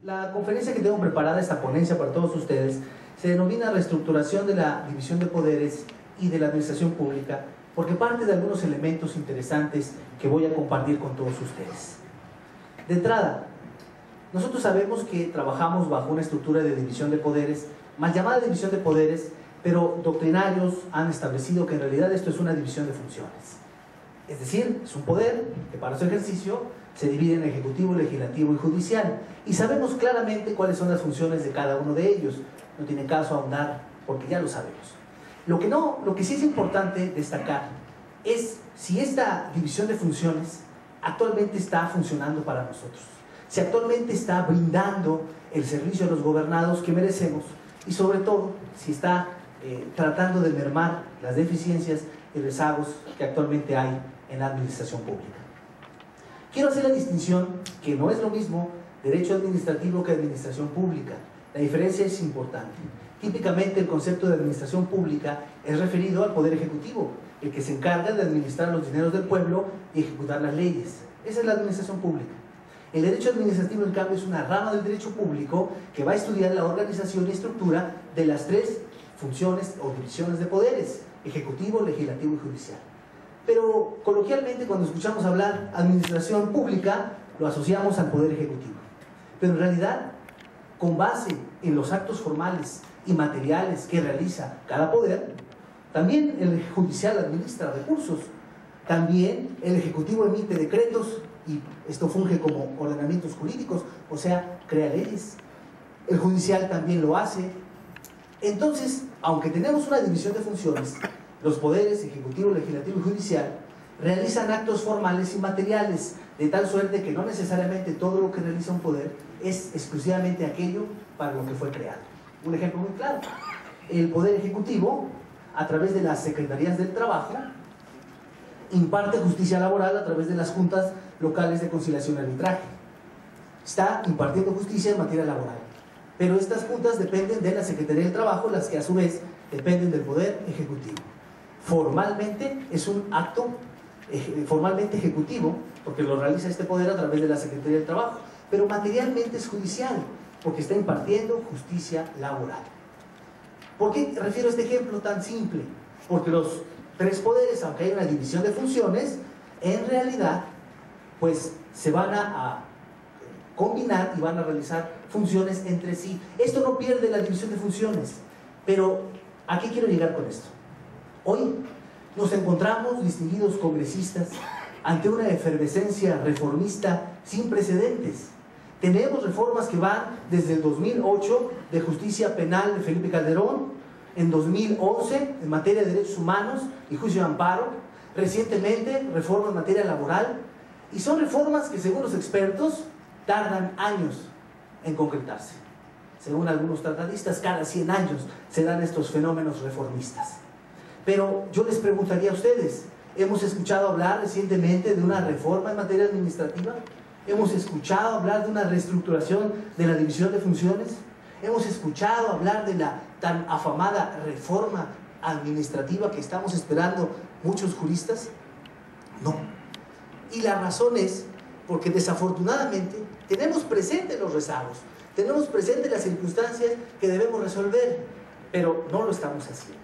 La conferencia que tengo preparada, esta ponencia para todos ustedes, se denomina Reestructuración de la División de Poderes y de la Administración Pública, porque parte de algunos elementos interesantes que voy a compartir con todos ustedes. De entrada, nosotros sabemos que trabajamos bajo una estructura de división de poderes, mal llamada división de poderes, pero doctrinarios han establecido que en realidad esto es una división de funciones. Es decir, es un poder que para su ejercicio se divide en ejecutivo, legislativo y judicial. Y sabemos claramente cuáles son las funciones de cada uno de ellos. No tiene caso ahondar porque ya lo sabemos. Lo que sí es importante destacar es si esta división de funciones actualmente está funcionando para nosotros. Si actualmente está brindando el servicio a los gobernados que merecemos y sobre todo si está tratando de mermar las deficiencias y rezagos que actualmente hay en la administración pública. Quiero hacer la distinción que no es lo mismo derecho administrativo que administración pública. La diferencia es importante. Típicamente el concepto de administración pública es referido al Poder Ejecutivo, el que se encarga de administrar los dineros del pueblo y ejecutar las leyes. Esa es la administración pública. El derecho administrativo, en cambio, es una rama del derecho público que va a estudiar la organización y estructura de las tres funciones o divisiones de poderes: ejecutivo, legislativo y judicial. Pero coloquialmente, cuando escuchamos hablar administración pública, lo asociamos al Poder Ejecutivo. Pero en realidad, con base en los actos formales y materiales que realiza cada poder, también el judicial administra recursos, también el ejecutivo emite decretos y esto funge como ordenamientos jurídicos, o sea, crea leyes. El judicial también lo hace. Entonces, aunque tenemos una división de funciones, los poderes ejecutivo, legislativo y judicial realizan actos formales y materiales, de tal suerte que no necesariamente todo lo que realiza un poder es exclusivamente aquello para lo que fue creado. Un ejemplo muy claro: el Poder Ejecutivo, a través de las Secretarías del Trabajo, imparte justicia laboral a través de las juntas locales de conciliación y arbitraje. Está impartiendo justicia en materia laboral. Pero estas juntas dependen de la Secretaría del Trabajo, las que a su vez dependen del Poder Ejecutivo. Formalmente es un acto formalmente ejecutivo, porque lo realiza este poder a través de la Secretaría del Trabajo, pero materialmente es judicial, porque está impartiendo justicia laboral. ¿Por qué refiero a este ejemplo tan simple? Porque los tres poderes, aunque hay una división de funciones, en realidad pues se van a combinar y van a realizar funciones entre sí. Esto no pierde la división de funciones, pero ¿a qué quiero llegar con esto? Hoy nos encontramos, distinguidos congresistas, ante una efervescencia reformista sin precedentes. Tenemos reformas que van desde el 2008 de justicia penal de Felipe Calderón, en 2011 en materia de derechos humanos y juicio de amparo, recientemente reforma en materia laboral, y son reformas que, según los expertos, tardan años en concretarse. Según algunos tratadistas, cada 100 años se dan estos fenómenos reformistas. Pero yo les preguntaría a ustedes, ¿hemos escuchado hablar recientemente de una reforma en materia administrativa? ¿Hemos escuchado hablar de una reestructuración de la división de funciones? ¿Hemos escuchado hablar de la tan afamada reforma administrativa que estamos esperando muchos juristas? No. Y la razón es porque desafortunadamente tenemos presentes los rezagos, tenemos presentes las circunstancias que debemos resolver, pero no lo estamos haciendo.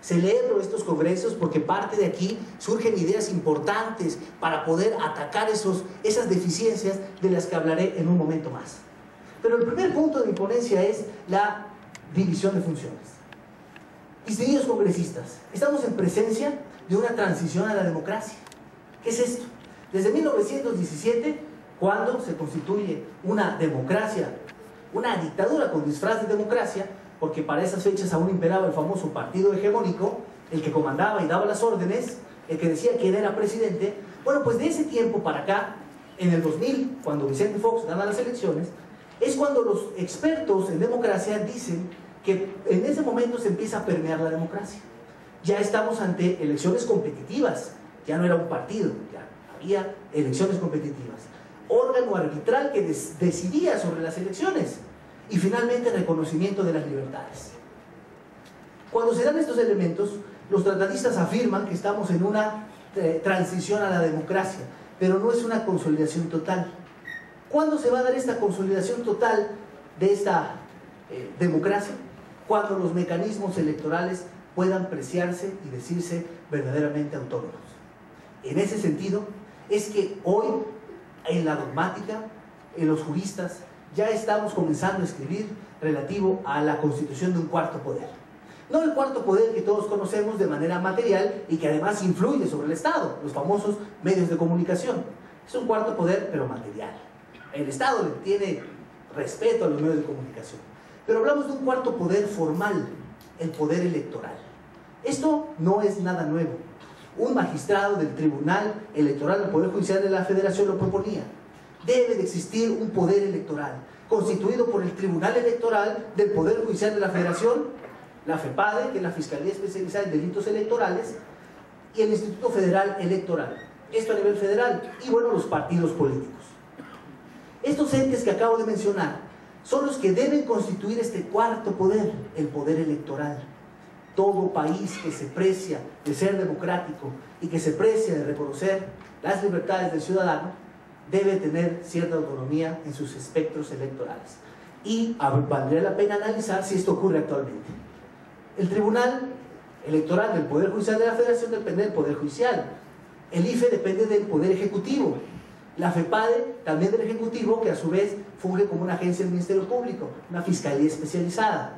Celebro estos congresos porque parte de aquí surgen ideas importantes para poder atacar esas deficiencias de las que hablaré en un momento más. Pero el primer punto de mi ponencia es la división de funciones. Distinguidos congresistas, estamos en presencia de una transición a la democracia. ¿Qué es esto? Desde 1917, cuando se constituye una democracia, una dictadura con disfraz de democracia, porque para esas fechas aún imperaba el famoso partido hegemónico, el que comandaba y daba las órdenes, el que decía quién era presidente. Bueno, pues de ese tiempo para acá, en el 2000, cuando Vicente Fox gana las elecciones, es cuando los expertos en democracia dicen que en ese momento se empieza a permear la democracia. Ya estamos ante elecciones competitivas, ya no era un partido, ya había elecciones competitivas. Órgano arbitral que decidía sobre las elecciones. Y finalmente, reconocimiento de las libertades. Cuando se dan estos elementos, los tratadistas afirman que estamos en una transición a la democracia, pero no es una consolidación total. ¿Cuándo se va a dar esta consolidación total de esta democracia? Cuando los mecanismos electorales puedan preciarse y decirse verdaderamente autónomos. En ese sentido, es que hoy, en la dogmática, en los juristas, ya estamos comenzando a escribir relativo a la constitución de un cuarto poder. No el cuarto poder que todos conocemos de manera material y que además influye sobre el Estado, los famosos medios de comunicación. Es un cuarto poder, pero material. El Estado le tiene respeto a los medios de comunicación. Pero hablamos de un cuarto poder formal, el poder electoral. Esto no es nada nuevo. Un magistrado del Tribunal Electoral del Poder Judicial de la Federación lo proponía. Debe de existir un poder electoral, constituido por el Tribunal Electoral del Poder Judicial de la Federación, la FEPADE, que es la Fiscalía Especializada en Delitos Electorales, y el Instituto Federal Electoral. Esto a nivel federal, y bueno, los partidos políticos. Estos entes que acabo de mencionar son los que deben constituir este cuarto poder, el poder electoral. Todo país que se precia de ser democrático y que se precia de reconocer las libertades del ciudadano debe tener cierta autonomía en sus espectros electorales. Y valdría la pena analizar si esto ocurre actualmente. El Tribunal Electoral del Poder Judicial de la Federación depende del Poder Judicial. El IFE depende del Poder Ejecutivo. La FEPADE también del Ejecutivo, que a su vez funge como una agencia del Ministerio Público, una fiscalía especializada.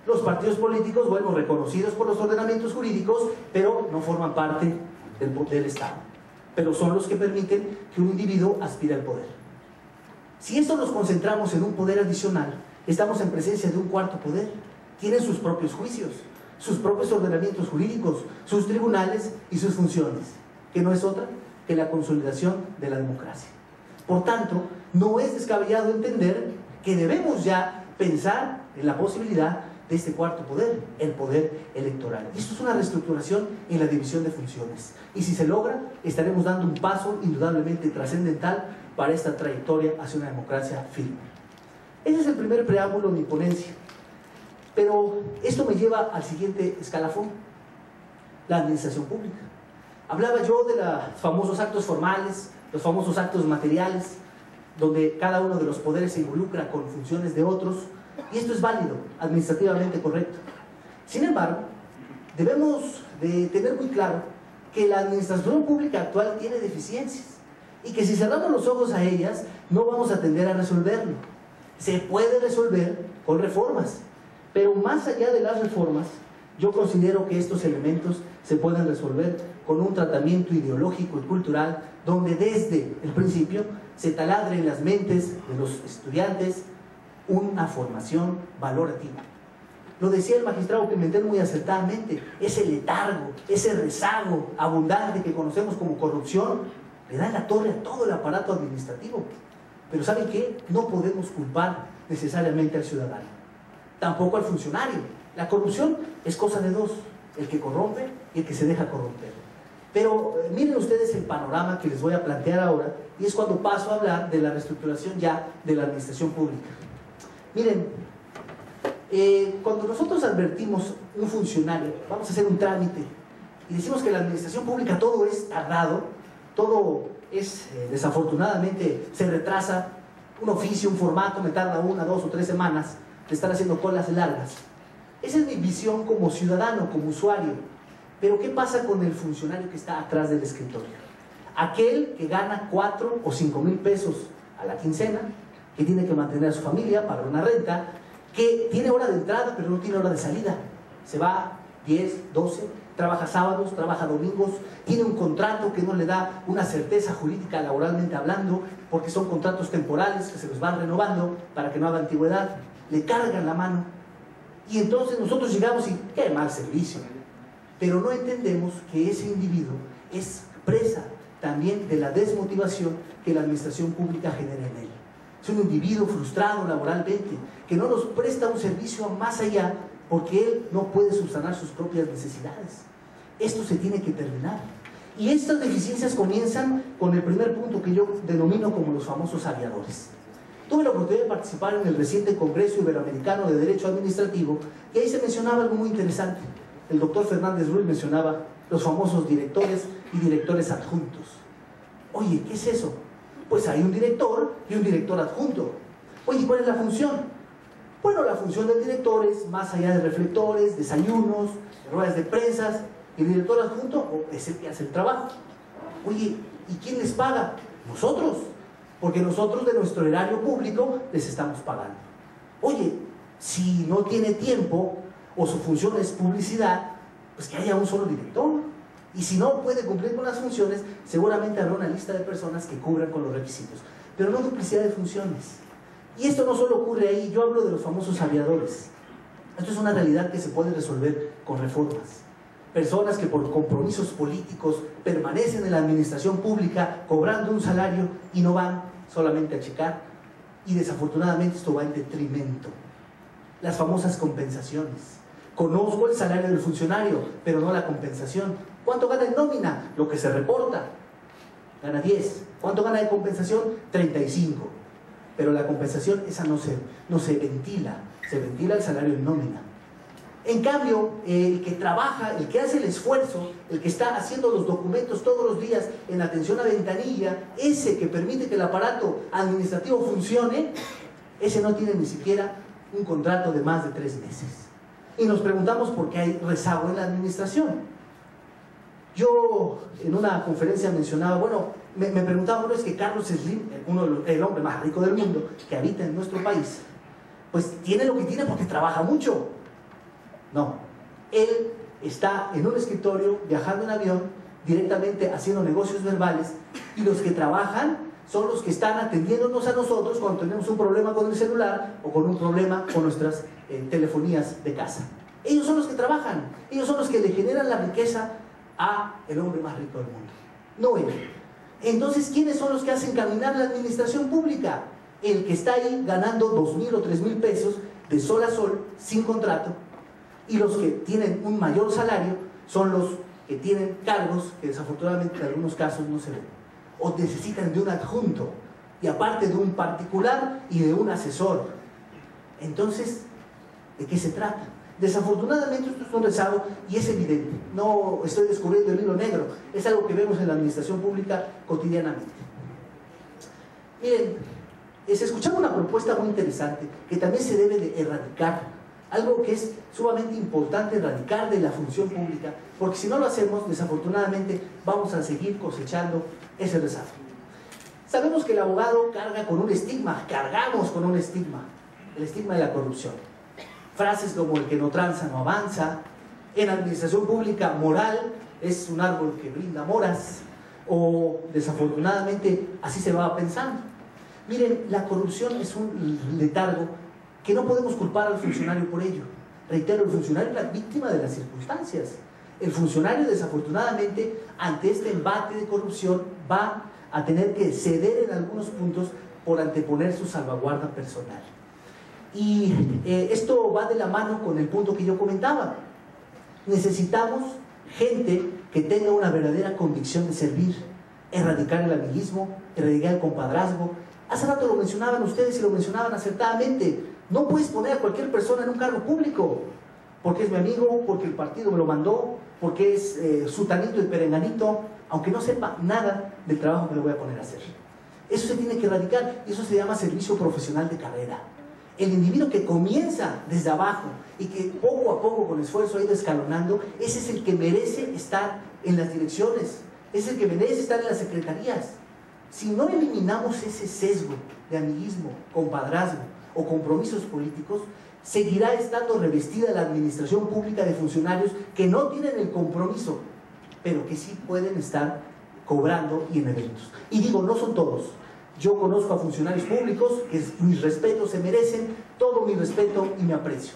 Los partidos políticos, bueno, reconocidos por los ordenamientos jurídicos, pero no forman parte del Estado. Pero son los que permiten que un individuo aspire al poder. Si esto nos concentramos en un poder adicional, estamos en presencia de un cuarto poder. Tienen sus propios juicios, sus propios ordenamientos jurídicos, sus tribunales y sus funciones, que no es otra que la consolidación de la democracia. Por tanto, no es descabellado entender que debemos ya pensar en la posibilidad de este cuarto poder, el poder electoral. Esto es una reestructuración en la división de funciones. Y si se logra, estaremos dando un paso indudablemente trascendental para esta trayectoria hacia una democracia firme. Ese es el primer preámbulo de mi ponencia. Pero esto me lleva al siguiente escalafón, la administración pública. Hablaba yo de los famosos actos formales, los famosos actos materiales, donde cada uno de los poderes se involucra con funciones de otros, y esto es válido, administrativamente correcto. Sin embargo, debemos de tener muy claro que la administración pública actual tiene deficiencias, y que si cerramos los ojos a ellas, no vamos a tender a resolverlo. Se puede resolver con reformas, pero más allá de las reformas, yo considero que estos elementos se pueden resolver con un tratamiento ideológico y cultural donde desde el principio se taladre en las mentes de los estudiantes una formación valorativa. Lo decía el magistrado Pimentel muy acertadamente, ese letargo, ese rezago abundante que conocemos como corrupción, le da en la torre a todo el aparato administrativo. Pero ¿saben qué? No podemos culpar necesariamente al ciudadano, tampoco al funcionario. La corrupción es cosa de dos, el que corrompe y el que se deja corromper. Pero miren ustedes el panorama que les voy a plantear ahora, y es cuando paso a hablar de la reestructuración ya de la administración pública. Miren, cuando nosotros advertimos un funcionario, vamos a hacer un trámite, y decimos que la administración pública todo es tardado, todo es, desafortunadamente, se retrasa, un oficio, un formato, me tarda 1, 2 o 3 semanas de estar haciendo colas largas. Esa es mi visión como ciudadano, como usuario. Pero ¿qué pasa con el funcionario que está atrás del escritorio? Aquel que gana 4 o 5 mil pesos a la quincena, que tiene que mantener a su familia, pagar una renta, que tiene hora de entrada pero no tiene hora de salida. Se va 10, 12, trabaja sábados, trabaja domingos, tiene un contrato que no le da una certeza jurídica laboralmente hablando, porque son contratos temporales que se los van renovando para que no haga antigüedad, le cargan la mano. Y entonces nosotros llegamos y qué mal servicio. Pero no entendemos que ese individuo es presa también de la desmotivación que la administración pública genera en él. Es un individuo frustrado laboralmente, que no nos presta un servicio más allá porque él no puede subsanar sus propias necesidades. Esto se tiene que terminar. Y estas deficiencias comienzan con el primer punto que yo denomino como los famosos aviadores. Tuve la oportunidad de participar en el reciente Congreso Iberoamericano de Derecho Administrativo y ahí se mencionaba algo muy interesante. El doctor Fernández Ruiz mencionaba los famosos directores y directores adjuntos. Oye, ¿qué es eso? pues hay un director y un director adjunto. Oye, ¿cuál es la función? Bueno, la función del director es, más allá de reflectores, desayunos, ruedas de prensa, el director adjunto es el que hace el trabajo. Oye, ¿y quién les paga? Nosotros, porque nosotros de nuestro erario público les estamos pagando. Oye, si no tiene tiempo o su función es publicidad, pues que haya un solo director. Y si no puede cumplir con las funciones, seguramente habrá una lista de personas que cubran con los requisitos. Pero no duplicidad de funciones. Y esto no solo ocurre ahí, yo hablo de los famosos aviadores. Esto es una realidad que se puede resolver con reformas. Personas que por compromisos políticos permanecen en la administración pública cobrando un salario y no van solamente a checar. Y desafortunadamente esto va en detrimento. Las famosas compensaciones. Conozco el salario del funcionario, pero no la compensación. ¿Cuánto gana en nómina? Lo que se reporta. Gana 10. ¿Cuánto gana de compensación? 35. Pero la compensación esa no se ventila. Se ventila el salario en nómina. En cambio, el que trabaja, el que hace el esfuerzo, el que está haciendo los documentos todos los días en atención a ventanilla, ese que permite que el aparato administrativo funcione, ese no tiene ni siquiera un contrato de más de 3 meses. Y nos preguntamos por qué hay rezago en la administración. Yo en una conferencia mencionaba, bueno, me preguntaba, bueno, es que Carlos Slim, el hombre más rico del mundo, que habita en nuestro país, pues tiene lo que tiene porque trabaja mucho. No, él está en un escritorio, viajando en avión, directamente haciendo negocios verbales, y los que trabajan son los que están atendiéndonos a nosotros cuando tenemos un problema con el celular o con un problema con nuestras telefonías de casa. Ellos son los que trabajan, ellos son los que le generan la riqueza a el hombre más rico del mundo, no él. Entonces, ¿quiénes son los que hacen caminar la administración pública? El que está ahí ganando 2,000 o 3,000 pesos de sol a sol, sin contrato, y los que tienen un mayor salario son los que tienen cargos que desafortunadamente en algunos casos no se ven, o necesitan de un adjunto, y aparte de un particular y de un asesor. Entonces, ¿de qué se trata? Desafortunadamente esto es un rezago y es evidente. No estoy descubriendo el hilo negro, es algo que vemos en la administración pública cotidianamente. Miren, se escuchaba una propuesta muy interesante que también se debe de erradicar. Algo que es sumamente importante erradicar de la función pública, porque si no lo hacemos, desafortunadamente vamos a seguir cosechando ese rezago. Sabemos que el abogado carga con un estigma, cargamos con un estigma, el estigma de la corrupción. Frases como el que no tranza no avanza, en administración pública moral es un árbol que brinda moras, o desafortunadamente así se va pensando. Miren, la corrupción es un letargo que no podemos culpar al funcionario por ello. Reitero, el funcionario es la víctima de las circunstancias. El funcionario, desafortunadamente, ante este embate de corrupción, va a tener que ceder en algunos puntos por anteponer su salvaguarda personal. Y esto va de la mano con el punto que yo comentaba. Necesitamos gente que tenga una verdadera convicción de servir, erradicar el amiguismo, erradicar el compadrazgo. Hace rato lo mencionaban ustedes y lo mencionaban acertadamente. No puedes poner a cualquier persona en un cargo público porque es mi amigo, porque el partido me lo mandó, porque es sutanito y perenganito, aunque no sepa nada del trabajo que le voy a poner a hacer. Eso se tiene que erradicar y eso se llama servicio profesional de carrera. El individuo que comienza desde abajo y que poco a poco con esfuerzo ha ido escalonando, ese es el que merece estar en las direcciones, es el que merece estar en las secretarías. Si no eliminamos ese sesgo de amiguismo, compadrazgo o compromisos políticos, seguirá estando revestida la administración pública de funcionarios que no tienen el compromiso, pero que sí pueden estar cobrando y en eventos. Y digo, no son todos. Yo conozco a funcionarios públicos que mis respetos se merecen, todo mi respeto y mi aprecio.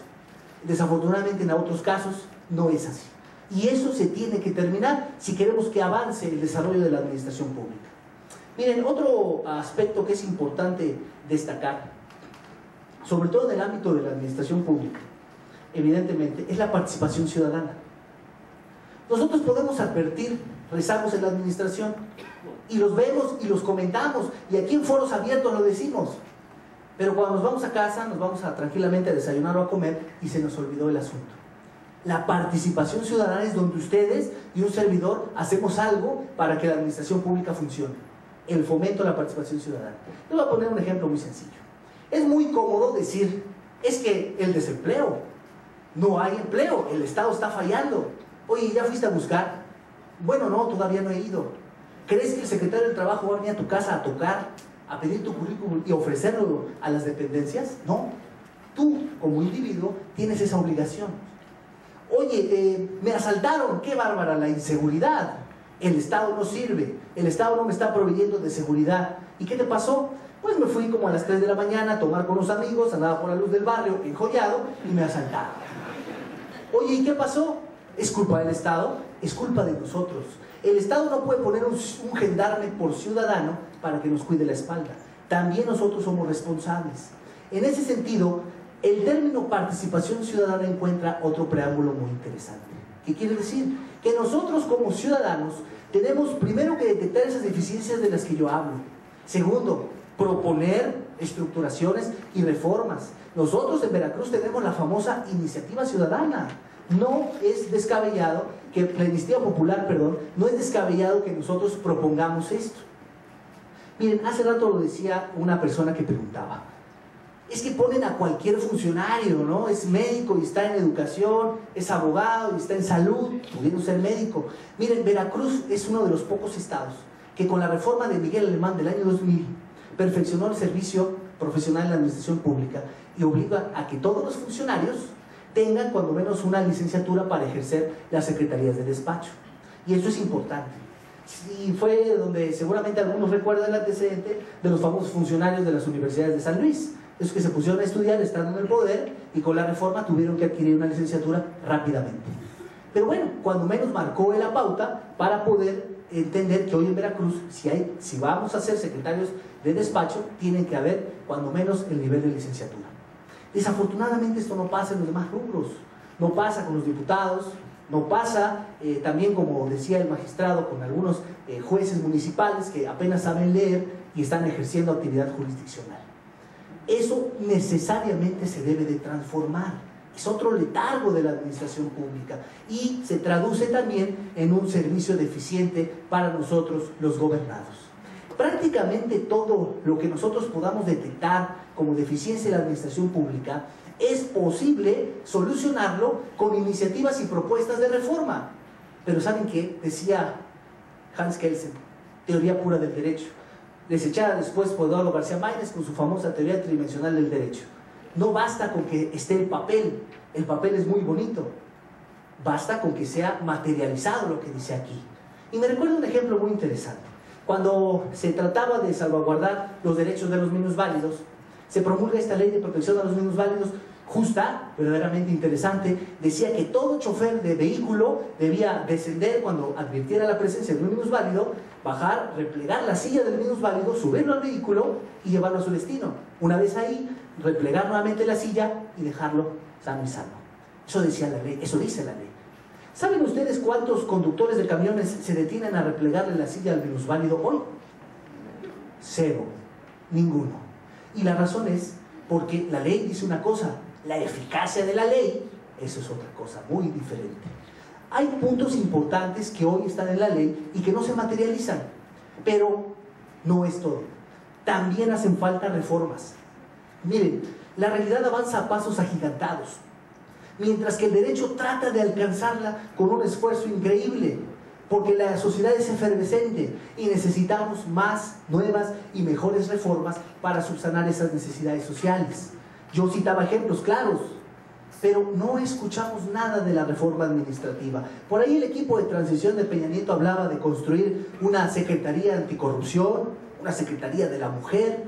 Desafortunadamente en otros casos no es así. Y eso se tiene que terminar si queremos que avance el desarrollo de la administración pública. Miren, otro aspecto que es importante destacar, sobre todo en el ámbito de la administración pública, evidentemente, es la participación ciudadana. Nosotros podemos advertir rezagos en la administración y los vemos y los comentamos y aquí en foros abiertos lo decimos, pero cuando nos vamos a casa nos vamos tranquilamente a desayunar o a comer y se nos olvidó el asunto. La participación ciudadana es donde ustedes y un servidor hacemos algo para que la administración pública funcione. el fomento de la participación ciudadana. Les voy a poner un ejemplo muy sencillo. Es muy cómodo decir, es que el desempleo, no hay empleo, el Estado está fallando. Oye, ¿ya fuiste a buscar? Bueno, no, todavía no he ido. ¿Crees que el secretario del Trabajo va a venir a tu casa a tocar, a pedir tu currículum y ofrecerlo a las dependencias? No. Tú, como individuo, tienes esa obligación. Oye, me asaltaron, qué bárbara la inseguridad. El Estado no sirve, el Estado no me está proveyendo de seguridad. ¿Y qué te pasó? Pues me fui como a las 3 de la mañana a tomar con los amigos, andaba por la luz del barrio, enjollado, y me asaltaron. Oye, ¿y qué pasó? ¿Es culpa del Estado? Es culpa de nosotros. El Estado no puede poner un gendarme por ciudadano para que nos cuide la espalda. También nosotros somos responsables. En ese sentido, el término participación ciudadana encuentra otro preámbulo muy interesante. ¿Qué quiere decir? Que nosotros como ciudadanos tenemos primero que detectar esas deficiencias de las que yo hablo. Segundo, proponer estructuraciones y reformas. Nosotros en Veracruz tenemos la famosa iniciativa ciudadana. No es descabellado que la iniciativa popular, no es descabellado que nosotros propongamos esto. Miren, hace rato lo decía una persona que preguntaba, es que ponen a cualquier funcionario, ¿no? Es médico y está en educación, es abogado y está en salud, pudiendo ser médico. Miren, Veracruz es uno de los pocos estados que con la reforma de Miguel Alemán del año 2000 perfeccionó el servicio profesional en la administración pública y obliga a que todos los funcionarios tengan cuando menos una licenciatura para ejercer las secretarías de despacho. Y eso es importante. Y fue donde seguramente algunos recuerdan el antecedente de los famosos funcionarios de las universidades de San Luis, esos que se pusieron a estudiar estando en el poder y con la reforma tuvieron que adquirir una licenciatura rápidamente. Pero bueno, cuando menos marcó la pauta para poder entender que hoy en Veracruz, si vamos a ser secretarios de despacho, tienen que haber cuando menos el nivel de licenciatura. Desafortunadamente esto no pasa en los demás rubros, no pasa con los diputados, no pasa también, como decía el magistrado, con algunos jueces municipales que apenas saben leer y están ejerciendo actividad jurisdiccional. Eso necesariamente se debe de transformar. Es otro letargo de la administración pública y se traduce también en un servicio deficiente para nosotros los gobernados. Prácticamente todo lo que nosotros podamos detectar como deficiencia en la administración pública es posible solucionarlo con iniciativas y propuestas de reforma. Pero ¿saben qué? Decía Hans Kelsen, teoría pura del derecho, desechada después por Eduardo García Maínez con su famosa teoría tridimensional del derecho. No basta con que esté el papel es muy bonito, basta con que sea materializado lo que dice aquí. Y me recuerda un ejemplo muy interesante. Cuando se trataba de salvaguardar los derechos de los minusválidos, se promulga esta ley de protección a los minusválidos, justa, verdaderamente interesante. Decía que todo chofer de vehículo debía descender cuando advirtiera la presencia de un minusválido, bajar, replegar la silla del minusválido, subirlo al vehículo y llevarlo a su destino. Una vez ahí, replegar nuevamente la silla y dejarlo sano y salvo. Eso decía la ley, eso dice la ley. ¿Saben ustedes cuántos conductores de camiones se detienen a replegarle la silla al minusválido hoy? Cero, ninguno. Y la razón es porque la ley dice una cosa, la eficacia de la ley, eso es otra cosa muy diferente. Hay puntos importantes que hoy están en la ley y que no se materializan, pero no es todo. También hacen falta reformas. Miren, la realidad avanza a pasos agigantados, mientras que el derecho trata de alcanzarla con un esfuerzo increíble, porque la sociedad es efervescente y necesitamos más, nuevas y mejores reformas para subsanar esas necesidades sociales. Yo citaba ejemplos claros, pero no escuchamos nada de la reforma administrativa. Por ahí el equipo de transición de Peña Nieto hablaba de construir una secretaría anticorrupción, una secretaría de la mujer.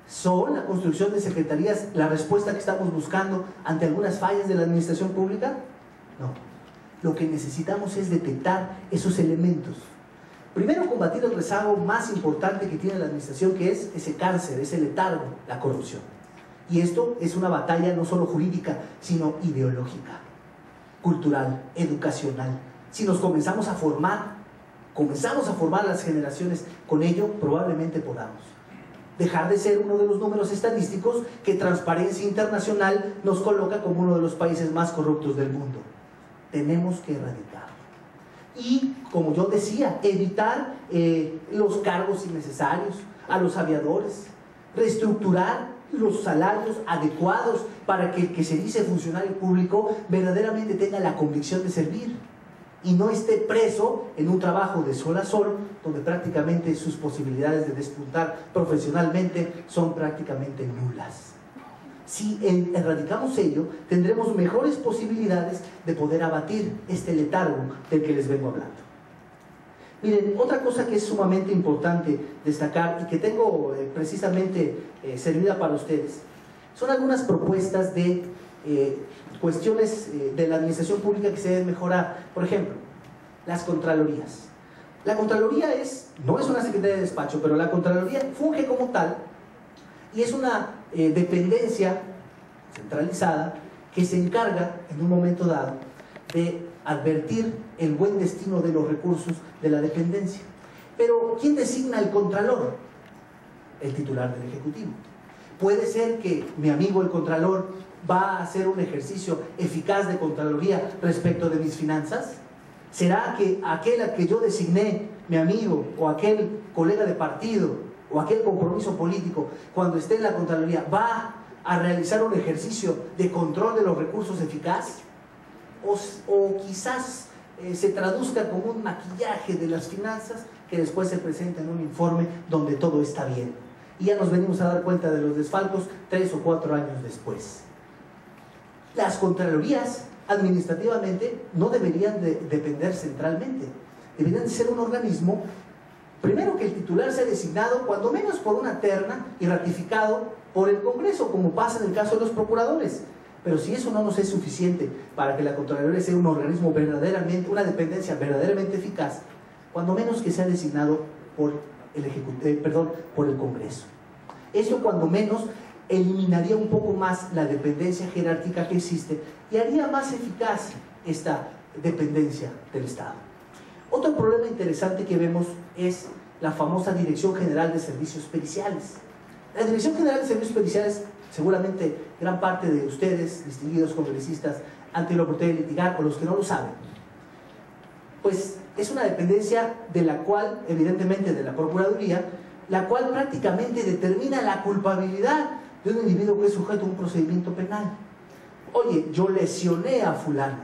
¿Son la construcción de secretarías la respuesta que estamos buscando ante algunas fallas de la administración pública? No. Lo que necesitamos es detectar esos elementos. Primero, combatir el rezago más importante que tiene la administración, que es ese cáncer, ese letargo, la corrupción. Y esto es una batalla no solo jurídica, sino ideológica, cultural, educacional. Si nos comenzamos a formar a las generaciones con ello, probablemente podamos dejar de ser uno de los números estadísticos que Transparencia Internacional nos coloca como uno de los países más corruptos del mundo. Tenemos que erradicarlo. y, como yo decía, evitar los cargos innecesarios a los aviadores, reestructurar los salarios adecuados para que el que se dice funcionario público verdaderamente tenga la convicción de servir y no esté preso en un trabajo de sol a sol, donde prácticamente sus posibilidades de despuntar profesionalmente son prácticamente nulas. Si erradicamos ello, tendremos mejores posibilidades de poder abatir este letargo del que les vengo hablando. Miren, otra cosa que es sumamente importante destacar y que tengo precisamente servida para ustedes, son algunas propuestas de cuestiones de la administración pública que se deben mejorar. Por ejemplo, las contralorías. La Contraloría no es una secretaría de despacho, pero la Contraloría funge como tal y es una dependencia centralizada que se encarga en un momento dado de advertir el buen destino de los recursos de la dependencia. Pero ¿quién designa el Contralor? El titular del Ejecutivo. Puede ser que mi amigo el Contralor va a hacer un ejercicio eficaz de Contraloría respecto de mis finanzas. ¿Será que aquel al que yo designé, mi amigo, o aquel colega de partido, o aquel compromiso político, cuando esté en la Contraloría, va a realizar un ejercicio de control de los recursos eficaz? O quizás se traduzca como un maquillaje de las finanzas que después se presenta en un informe donde todo está bien. Y ya nos venimos a dar cuenta de los desfalcos 3 o 4 años después. Las Contralorías, administrativamente, no deberían depender centralmente. Deberían de ser un organismo, primero, que el titular sea designado, cuando menos por una terna y ratificado por el Congreso, como pasa en el caso de los procuradores. Pero si eso no nos es suficiente para que la Contraloría sea un organismo verdaderamente, una dependencia verdaderamente eficaz, cuando menos que sea designado por el Congreso. Esto cuando menos eliminaría un poco más la dependencia jerárquica que existe y haría más eficaz esta dependencia del Estado. Otro problema interesante que vemos es la famosa Dirección General de Servicios Periciales. La Dirección General de Servicios Periciales, seguramente gran parte de ustedes, distinguidos congresistas, han tenido la oportunidad de litigar, o los que no lo saben, pues es una dependencia de la cual, evidentemente de la Procuraduría, la cual prácticamente determina la culpabilidad de un individuo que es sujeto a un procedimiento penal. Oye, yo lesioné a fulano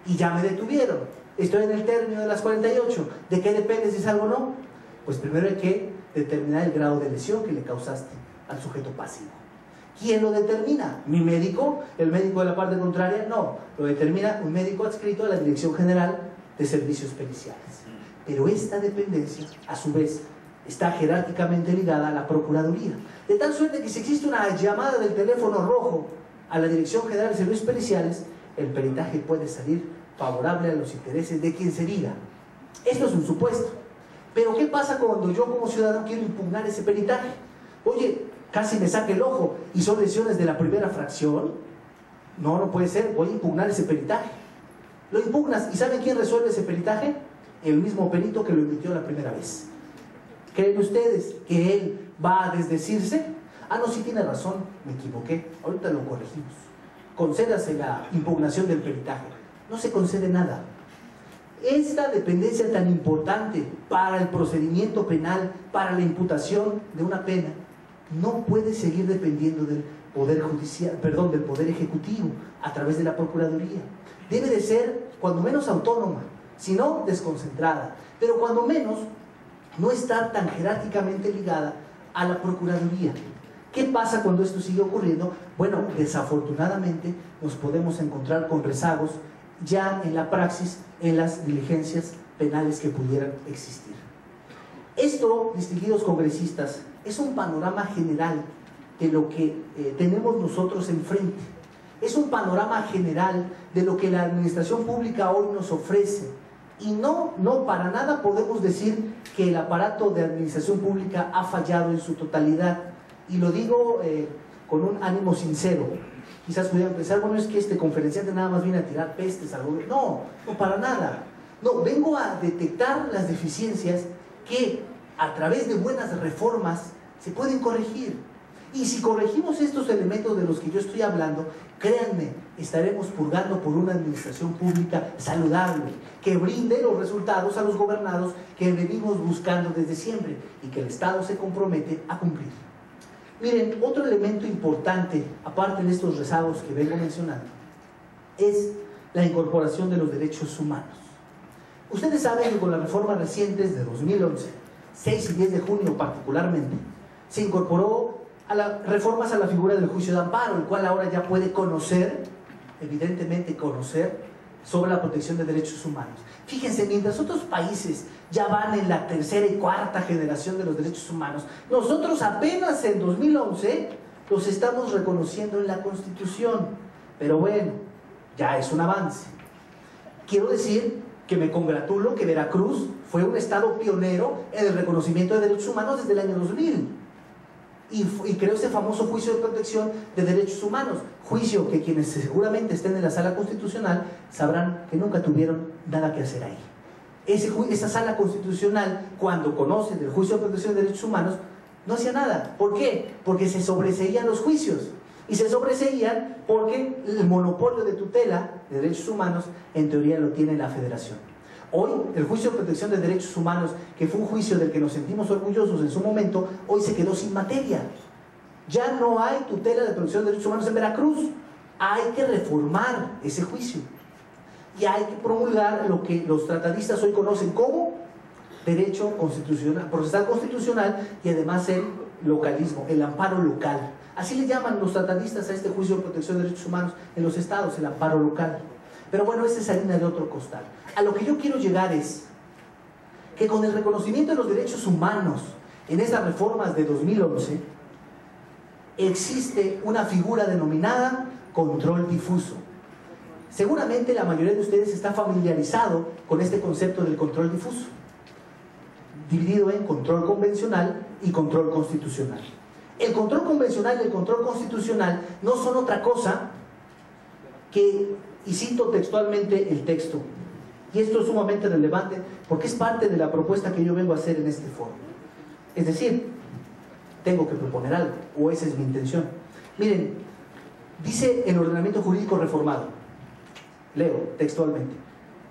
y ya me detuvieron, estoy en el término de las 48, ¿de qué depende si salgo o no? Pues primero hay que determinar el grado de lesión que le causaste al sujeto pasivo. ¿Quién lo determina? ¿Mi médico? ¿El médico de la parte contraria? No, lo determina un médico adscrito a la Dirección General de Servicios Periciales. Pero esta dependencia, a su vez, está jerárquicamente ligada a la Procuraduría, de tal suerte que si existe una llamada del teléfono rojo a la Dirección General de Servicios Periciales, el peritaje puede salir favorable a los intereses de quien se diga. Esto es un supuesto. Pero ¿qué pasa cuando yo como ciudadano quiero impugnar ese peritaje? Oye, casi me saca el ojo y son lesiones de la primera fracción. No puede ser, voy a impugnar ese peritaje. Lo impugnas y ¿saben quién resuelve ese peritaje? El mismo perito que lo emitió la primera vez. ¿Creen ustedes que él va a desdecirse? Ah, no, sí tiene razón, me equivoqué, ahorita lo corregimos. Concédase la impugnación del peritaje. No se concede nada. Esta dependencia tan importante para el procedimiento penal, para la imputación de una pena, no puede seguir dependiendo del Poder Judicial, del Poder Ejecutivo a través de la Procuraduría. Debe de ser, cuando menos, autónoma, si no, desconcentrada, pero cuando menos no estar tan jerárquicamente ligada a la Procuraduría. ¿Qué pasa cuando esto sigue ocurriendo? Bueno, desafortunadamente nos podemos encontrar con rezagos ya en la praxis, en las diligencias penales que pudieran existir. Esto, distinguidos congresistas, es un panorama general de lo que tenemos nosotros enfrente. Es un panorama general de lo que la administración pública hoy nos ofrece. Y no para nada podemos decir que el aparato de administración pública ha fallado en su totalidad. Y lo digo con un ánimo sincero. Quizás pudieran pensar, bueno, es que este conferenciante nada más viene a tirar pestes al gobierno. No, para nada. No, vengo a detectar las deficiencias que a través de buenas reformas se pueden corregir. Y si corregimos estos elementos de los que yo estoy hablando, créanme, estaremos purgando por una administración pública saludable, que brinde los resultados a los gobernados que venimos buscando desde siempre y que el Estado se compromete a cumplir. Miren, otro elemento importante, aparte de estos rezagos que vengo mencionando, es la incorporación de los derechos humanos. Ustedes saben que con las reformas recientes de 2011, 6 y 10 de junio particularmente, se incorporó reformas a la figura del juicio de amparo, el cual ahora ya puede conocer, evidentemente conocer, sobre la protección de derechos humanos. Fíjense, mientras otros países ya van en la tercera y cuarta generación de los derechos humanos, nosotros apenas en 2011 los estamos reconociendo en la Constitución. Pero bueno, ya es un avance. Quiero decir que me congratulo que Veracruz fue un estado pionero en el reconocimiento de derechos humanos desde el año 2000. Y creó ese famoso juicio de protección de derechos humanos, juicio que quienes seguramente estén en la sala constitucional sabrán que nunca tuvieron nada que hacer ahí. Esa sala constitucional, cuando conoce del juicio de protección de derechos humanos, no hacía nada. ¿Por qué? Porque se sobreseían los juicios. Y se sobreseían porque el monopolio de tutela de derechos humanos en teoría lo tiene la Federación. Hoy, el juicio de protección de derechos humanos, que fue un juicio del que nos sentimos orgullosos en su momento, hoy se quedó sin materia. Ya no hay tutela de protección de derechos humanos en Veracruz. Hay que reformar ese juicio. Y hay que promulgar lo que los tratadistas hoy conocen como derecho constitucional, procesal constitucional, y además el localismo, el amparo local. Así le llaman los tratadistas a este juicio de protección de derechos humanos en los estados, el amparo local. Pero bueno, esa es harina de otro costal. A lo que yo quiero llegar es que con el reconocimiento de los derechos humanos en estas reformas de 2011, existe una figura denominada control difuso. Seguramente la mayoría de ustedes está familiarizado con este concepto del control difuso, dividido en control convencional y control constitucional. El control convencional y el control constitucional no son otra cosa que, y cito textualmente el texto, y esto es sumamente relevante porque es parte de la propuesta que yo vengo a hacer en este foro. Es decir, tengo que proponer algo, o esa es mi intención. Miren, dice el ordenamiento jurídico reformado, leo textualmente,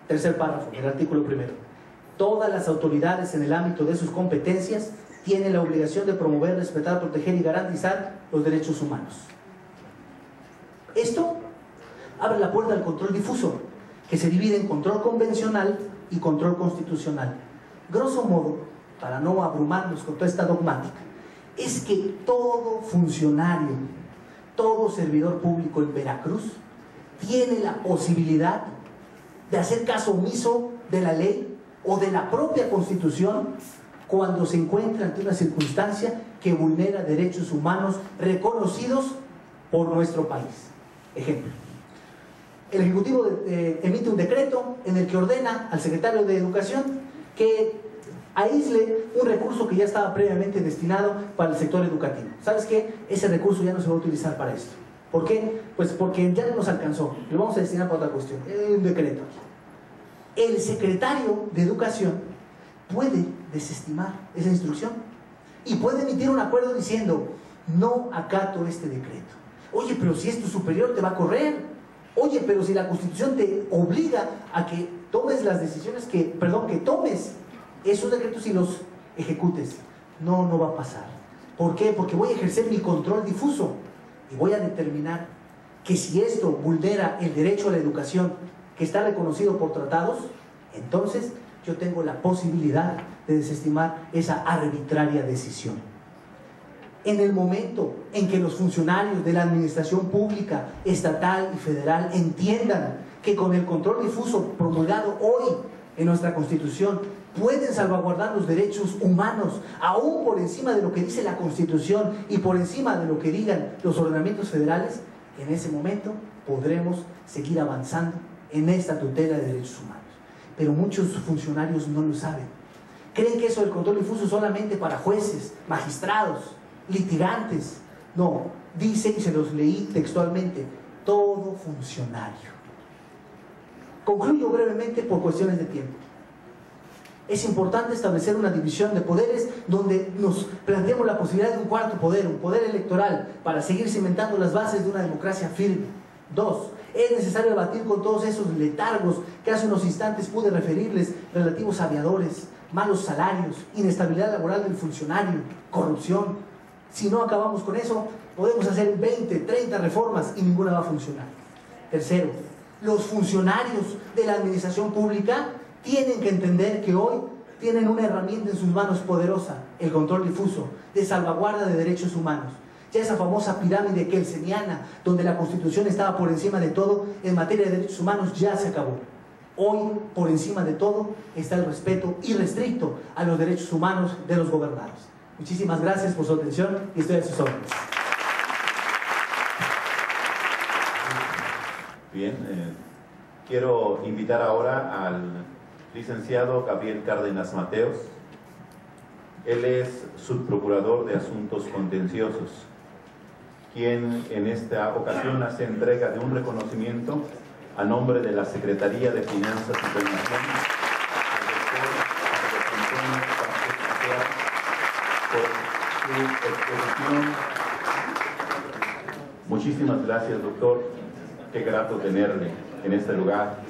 tercer párrafo del artículo primero: todas las autoridades en el ámbito de sus competencias tienen la obligación de promover, respetar, proteger y garantizar los derechos humanos. Esto abre la puerta al control difuso, que se divide en control convencional y control constitucional. Grosso modo, para no abrumarnos con toda esta dogmática, es que todo funcionario, todo servidor público en Veracruz tiene la posibilidad de hacer caso omiso de la ley o de la propia Constitución cuando se encuentra ante una circunstancia que vulnera derechos humanos reconocidos por nuestro país. Ejemplo: el Ejecutivo emite un decreto en el que ordena al secretario de Educación que aísle un recurso que ya estaba previamente destinado para el sector educativo. ¿Sabes qué? Ese recurso ya no se va a utilizar para esto. ¿Por qué? Pues porque ya no nos alcanzó, lo vamos a destinar para otra cuestión. Un decreto. El secretario de Educación puede desestimar esa instrucción y puede emitir un acuerdo diciendo: no acato este decreto. Oye, pero si es tu superior te va a correr. Oye, pero si la Constitución te obliga a que tomes las decisiones que tomes esos decretos y los ejecutes. No, no va a pasar. ¿Por qué? Porque voy a ejercer mi control difuso y voy a determinar que si esto vulnera el derecho a la educación que está reconocido por tratados, entonces yo tengo la posibilidad de desestimar esa arbitraria decisión. En el momento en que los funcionarios de la administración pública, estatal y federal entiendan que con el control difuso promulgado hoy en nuestra Constitución pueden salvaguardar los derechos humanos, aún por encima de lo que dice la Constitución y por encima de lo que digan los ordenamientos federales, en ese momento podremos seguir avanzando en esta tutela de derechos humanos. Pero muchos funcionarios no lo saben. Creen que eso del control difuso es solamente para jueces, magistrados, litigantes. No, dice, y se los leí textualmente, todo funcionario. Concluyo brevemente por cuestiones de tiempo. Es importante establecer una división de poderes donde nos planteemos la posibilidad de un cuarto poder, un poder electoral, para seguir cimentando las bases de una democracia firme. 2. Es necesario abatir con todos esos letargos que hace unos instantes pude referirles, relativos a aviadores, malos salarios, inestabilidad laboral del funcionario, corrupción. Si no acabamos con eso, podemos hacer 20, 30 reformas y ninguna va a funcionar. 3. Los funcionarios de la administración pública tienen que entender que hoy tienen una herramienta en sus manos poderosa, el control difuso, de salvaguarda de derechos humanos. Ya esa famosa pirámide kelseniana, donde la Constitución estaba por encima de todo, en materia de derechos humanos ya se acabó. Hoy, por encima de todo, está el respeto irrestricto a los derechos humanos de los gobernados. Muchísimas gracias por su atención y estoy a sus órdenes. Bien, quiero invitar ahora al licenciado Gabriel Cárdenas Mateos. Él es subprocurador de Asuntos Contenciosos, quien en esta ocasión hace entrega de un reconocimiento a nombre de la Secretaría de Finanzas y Planeación por su exposición. Muchísimas gracias, doctor. Qué grato tenerle en este lugar.